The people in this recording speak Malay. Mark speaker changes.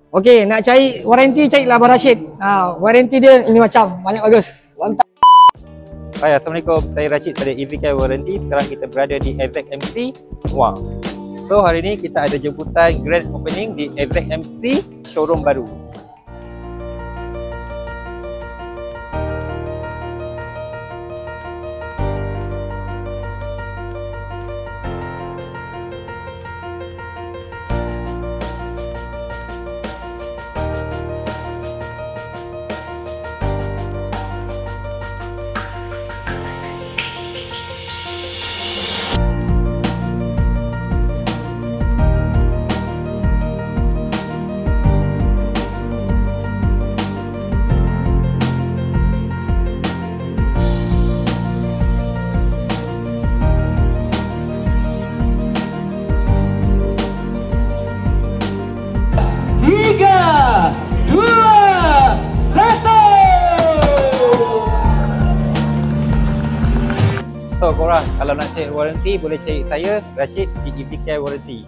Speaker 1: Okey, nak cari waranti, carilah Abang Rashid. Waranti dia ini macam banyak bagus. Mantap.
Speaker 2: Hai, Assalamualaikum. Saya Rashid dari EasyCare Warranty. Sekarang kita berada di ExactMC Muar. So, hari ini kita ada jemputan grand opening di ExactMC showroom baru. So korang kalau nak cek waranti boleh cari saya Rashid di EasyCare Warranty.